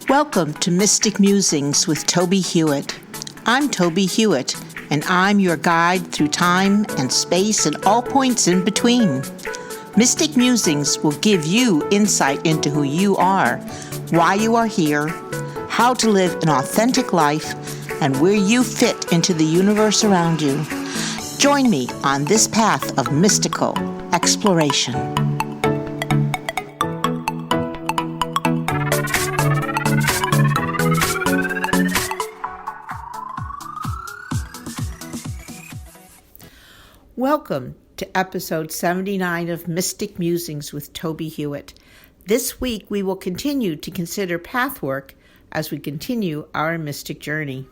Welcome to Mystic Musings with Toby Hewitt. I'm Toby Hewitt, and I'm your guide through time and space and all points in between. Mystic Musings will give you insight into who you are, why you are here, how to live an authentic life, and where you fit into the universe around you. Join me on this path of mystical exploration. Welcome to episode 79 of Mystic Musings with Toby Hewitt. This week we will continue to consider pathwork as we continue our mystic journey.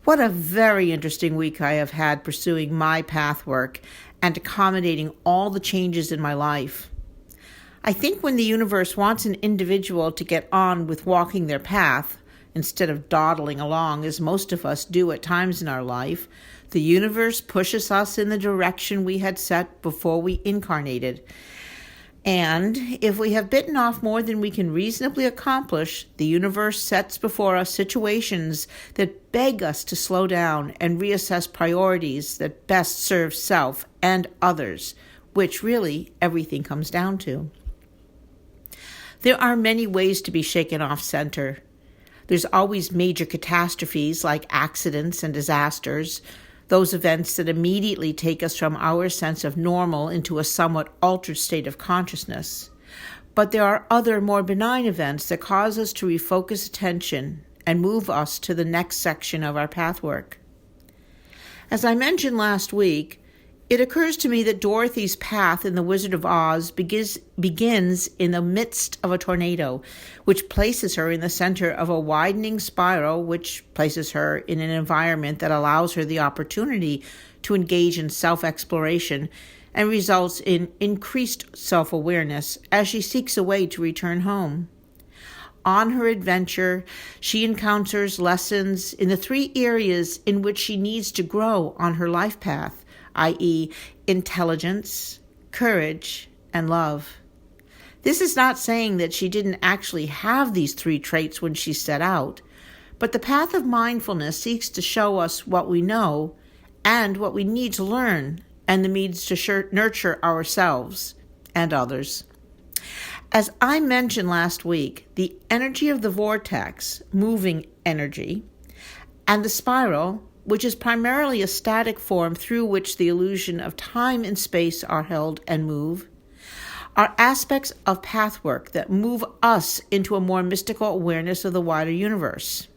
What a very interesting week I have had pursuing my pathwork and accommodating all the changes in my life. I think when the universe wants an individual to get on with walking their path, instead of dawdling along as most of us do at times in our life, the universe pushes us in the direction we had set before we incarnated. And if we have bitten off more than we can reasonably accomplish, the universe sets before us situations that beg us to slow down and reassess priorities that best serve self and others, which really everything comes down to. There are many ways to be shaken off center. There's always major catastrophes like accidents and disasters, those events that immediately take us from our sense of normal into a somewhat altered state of consciousness. But there are other more benign events that cause us to refocus attention and move us to the next section of our pathwork. As I mentioned last week, it occurs to me that Dorothy's path in The Wizard of Oz begins in the midst of a tornado, which places her in the center of a widening spiral, which places her in an environment that allows her the opportunity to engage in self-exploration and results in increased self-awareness as she seeks a way to return home. On her adventure, she encounters lessons in the three areas in which she needs to grow on her life path, i.e., intelligence, courage, and love. This is not saying that she didn't actually have these three traits when she set out, but the path of mindfulness seeks to show us what we know and what we need to learn and the means to nurture ourselves and others. As I mentioned last week, the energy of the vortex, moving energy, and the spiral, which is primarily a static form through which the illusion of time and space are held and move, are aspects of pathwork that move us into a more mystical awareness of the wider universe.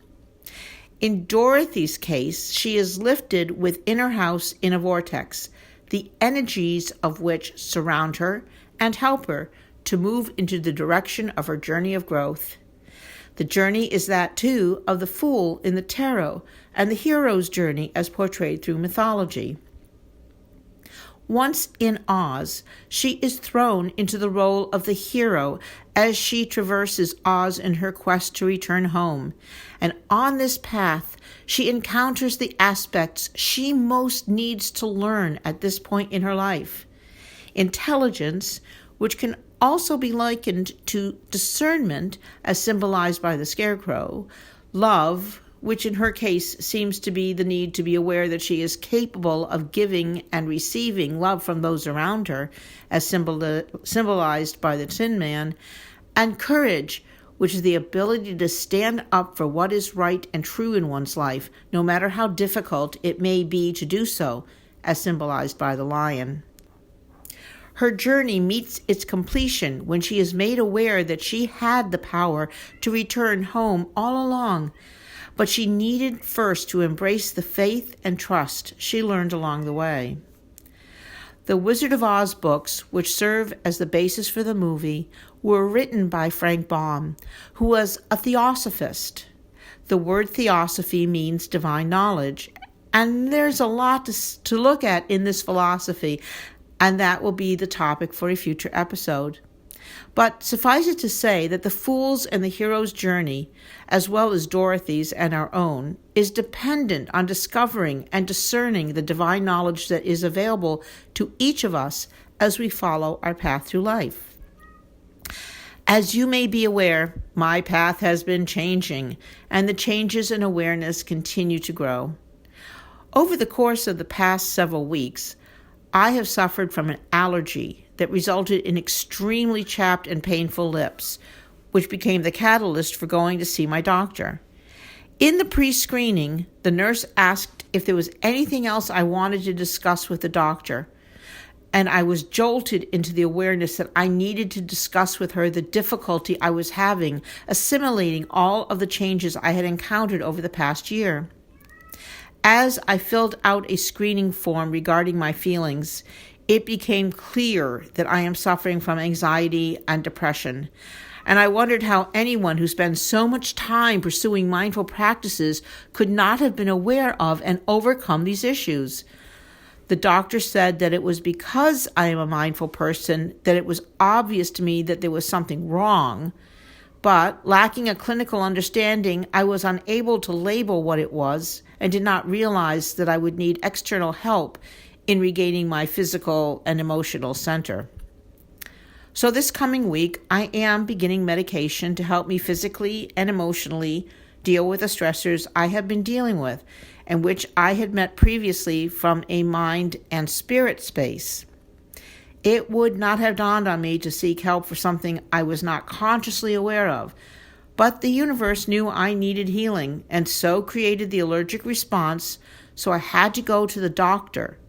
In Dorothy's case, she is lifted within her house in a vortex, the energies of which surround her and help her to move into the direction of her journey of growth. The journey is that, too, of the Fool in the Tarot and the hero's journey as portrayed through mythology. Once in Oz, she is thrown into the role of the hero as she traverses Oz in her quest to return home. And on this path, she encounters the aspects she most needs to learn at this point in her life. Intelligence, which can also be likened to discernment as symbolized by the scarecrow, love, which in her case seems to be the need to be aware that she is capable of giving and receiving love from those around her, as symbolized by the Tin Man, and courage, which is the ability to stand up for what is right and true in one's life, no matter how difficult it may be to do so, as symbolized by the lion. Her journey meets its completion when she is made aware that she had the power to return home all along, but she needed first to embrace the faith and trust she learned along the way. The Wizard of Oz books, which serve as the basis for the movie, were written by Frank Baum, who was a theosophist. The word theosophy means divine knowledge, and there's a lot to look at in this philosophy, and that will be the topic for a future episode. But suffice it to say that the Fool's and the hero's journey, as well as Dorothy's and our own, is dependent on discovering and discerning the divine knowledge that is available to each of us as we follow our path through life. As you may be aware, my path has been changing, and the changes in awareness continue to grow. Over the course of the past several weeks, I have suffered from an allergy that resulted in extremely chapped and painful lips, which became the catalyst for going to see my doctor. In the pre-screening, the nurse asked if there was anything else I wanted to discuss with the doctor, and I was jolted into the awareness that I needed to discuss with her the difficulty I was having assimilating all of the changes I had encountered over the past year. As I filled out a screening form regarding my feelings, it became clear that I am suffering from anxiety and depression, and I wondered how anyone who spends so much time pursuing mindful practices could not have been aware of and overcome these issues. The doctor said that it was because I am a mindful person that it was obvious to me that there was something wrong, but lacking a clinical understanding, I was unable to label what it was and did not realize that I would need external help in regaining my physical and emotional center. So this coming week, I am beginning medication to help me physically and emotionally deal with the stressors I have been dealing with, and which I had met previously from a mind and spirit space. It would not have dawned on me to seek help for something I was not consciously aware of, but the universe knew I needed healing, and so created the allergic response, so I had to go to the doctor.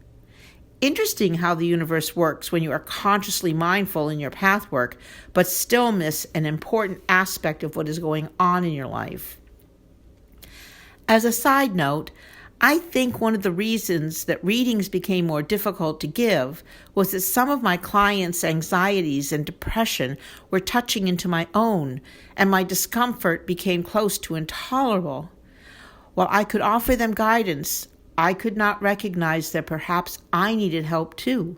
Interesting how the universe works when you are consciously mindful in your pathwork, but still miss an important aspect of what is going on in your life. As a side note, I think one of the reasons that readings became more difficult to give was that some of my clients' anxieties and depression were touching into my own, and my discomfort became close to intolerable. While I could offer them guidance, I could not recognize that perhaps I needed help too.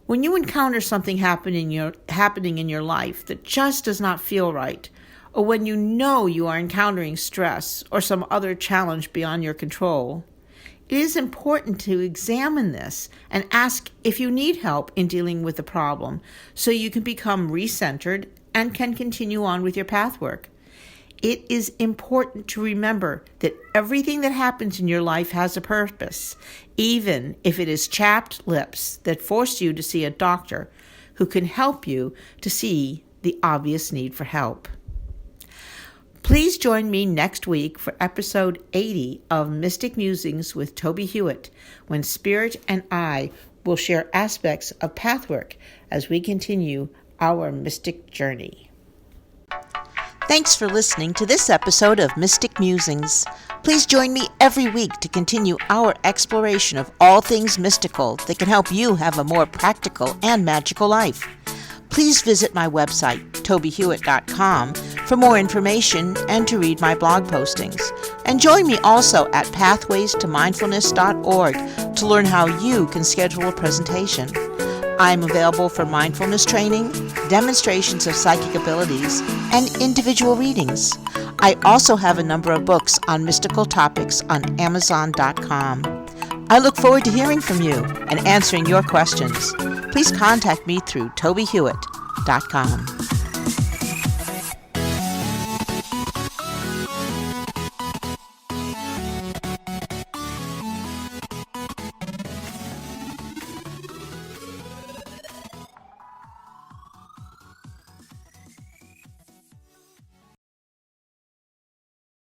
When you encounter something happening in your life that just does not feel right, or when you know you are encountering stress or some other challenge beyond your control, it is important to examine this and ask if you need help in dealing with the problem so you can become recentered and can continue on with your pathwork. It is important to remember that everything that happens in your life has a purpose, even if it is chapped lips that force you to see a doctor who can help you to see the obvious need for help. Please join me next week for episode 80 of Mystic Musings with Toby Hewitt, when Spirit and I will share aspects of Pathwork as we continue our mystic journey. Thanks for listening to this episode of Mystic Musings. Please join me every week to continue our exploration of all things mystical that can help you have a more practical and magical life. Please visit my website, TobieHewitt.com, for more information and to read my blog postings. And join me also at pathwaystomindfulness.org to learn how you can schedule a presentation. I am available for mindfulness training, demonstrations of psychic abilities, and individual readings. I also have a number of books on mystical topics on Amazon.com. I look forward to hearing from you and answering your questions. Please contact me through TobieHewitt.com.